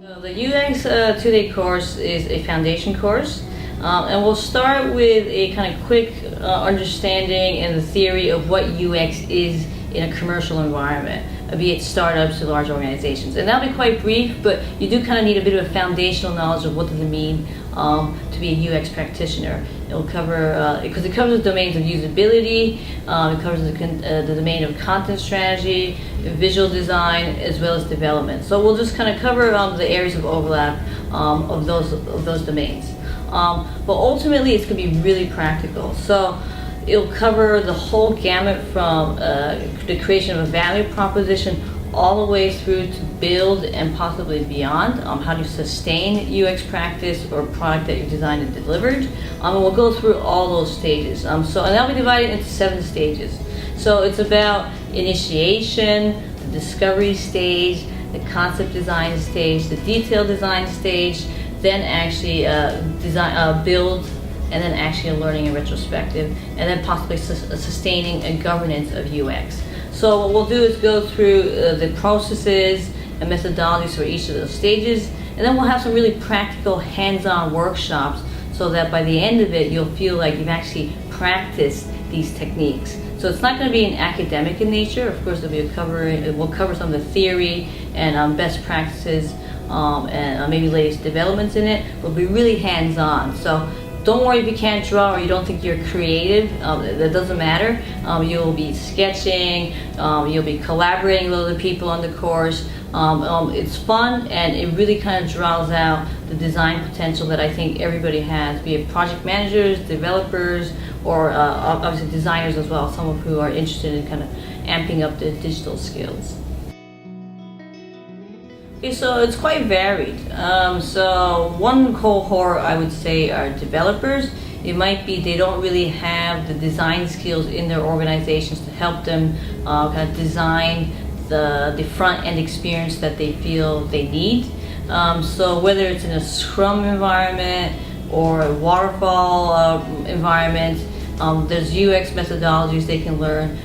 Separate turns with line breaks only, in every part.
So the UX 2-day course is a foundation course, and we'll start with a kind of quick understanding and the theory of what UX is in a commercial environment, be it startups to large organizations. And that'll be quite brief, but you do kind of need a bit of a foundational knowledge of what does it mean to be a UX practitioner. It'll cover, because it covers the domains of usability, it covers the domain of content strategy, visual design, as well as development. So we'll just kind of cover the areas of overlap of those domains. But ultimately, it's going to be really practical. So it'll cover the whole gamut from the creation of a value proposition all the way through to build and possibly beyond, how to sustain UX practice or product that you've designed and delivered. And we'll go through all those stages. And that'll be divided into 7 stages. So it's about initiation, the discovery stage, the concept design stage, the detail design stage, then actually build, and then actually a learning and retrospective, and then possibly sustaining a governance of UX. So what we'll do is go through the processes and methodologies for each of those stages, and then we'll have some really practical hands-on workshops so that by the end of it you'll feel like you've actually practiced these techniques. So it's not going to be an academic in nature. Of course, we'll cover some of the theory and best practices and maybe latest developments in it. We'll be really hands-on. So don't worry if you can't draw or you don't think you're creative. That doesn't matter. You'll be sketching, you'll be collaborating with other people on the course. It's fun, and it really kind of draws out the design potential that I think everybody has, be it project managers, developers, or obviously designers as well, some of who are interested in kind of amping up the digital skills. Okay, so it's quite varied. So one cohort I would say are developers. It might be they don't really have the design skills in their organizations to help them kind of design the front end experience that they feel they need. So whether it's in a Scrum environment or a waterfall environment, there's UX methodologies they can learn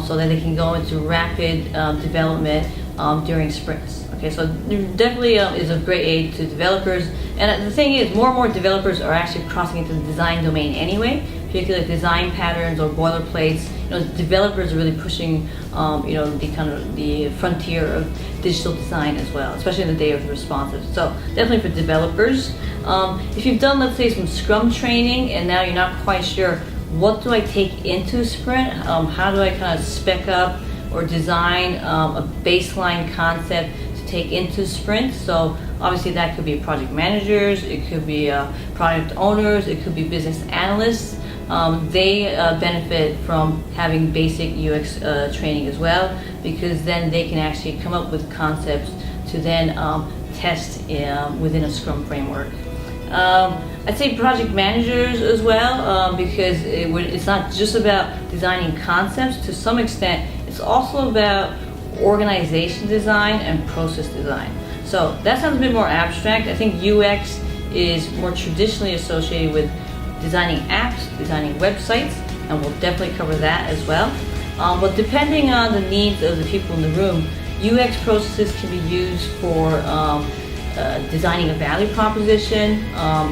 so that they can go into rapid development during sprints. Okay, so definitely is of great aid to developers. And the thing is, more and more developers are actually crossing into the design domain anyway, particularly design patterns or boilerplates. Developers are really pushing, the kind of the frontier of digital design as well, especially in the day of responsive. So definitely for developers. If you've done, let's say, some Scrum training and now you're not quite sure, what do I take into Sprint? How do I kind of spec up or design a baseline concept to take into Sprint? So obviously that could be project managers, it could be product owners, it could be business analysts. They benefit from having basic UX training as well, because then they can actually come up with concepts to then test within a Scrum framework. I'd say project managers as well, because it's not just about designing concepts. To some extent, it's also about organization design and process design. So that sounds a bit more abstract. I think UX is more traditionally associated with designing apps, designing websites, and we'll definitely cover that as well. But depending on the needs of the people in the room, UX processes can be used for designing a value proposition,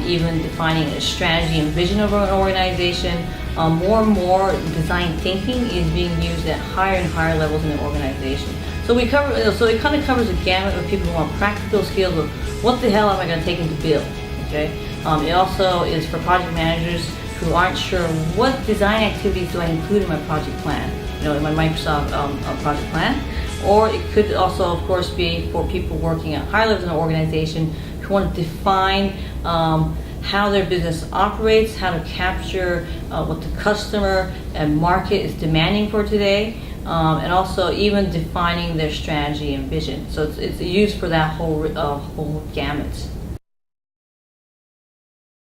even defining a strategy and vision of an organization. More and more design thinking is being used at higher and higher levels in the organization. So it kind of covers a gamut of people who want practical skills of what the hell am I going to take into build. Okay. It also is for project managers who aren't sure what design activities do I include in my project plan, in my Microsoft project plan. Or it could also, of course, be for people working at higher levels in an organization who want to define how their business operates, how to capture what the customer and market is demanding for today, and also even defining their strategy and vision. So it's used for that whole gamut.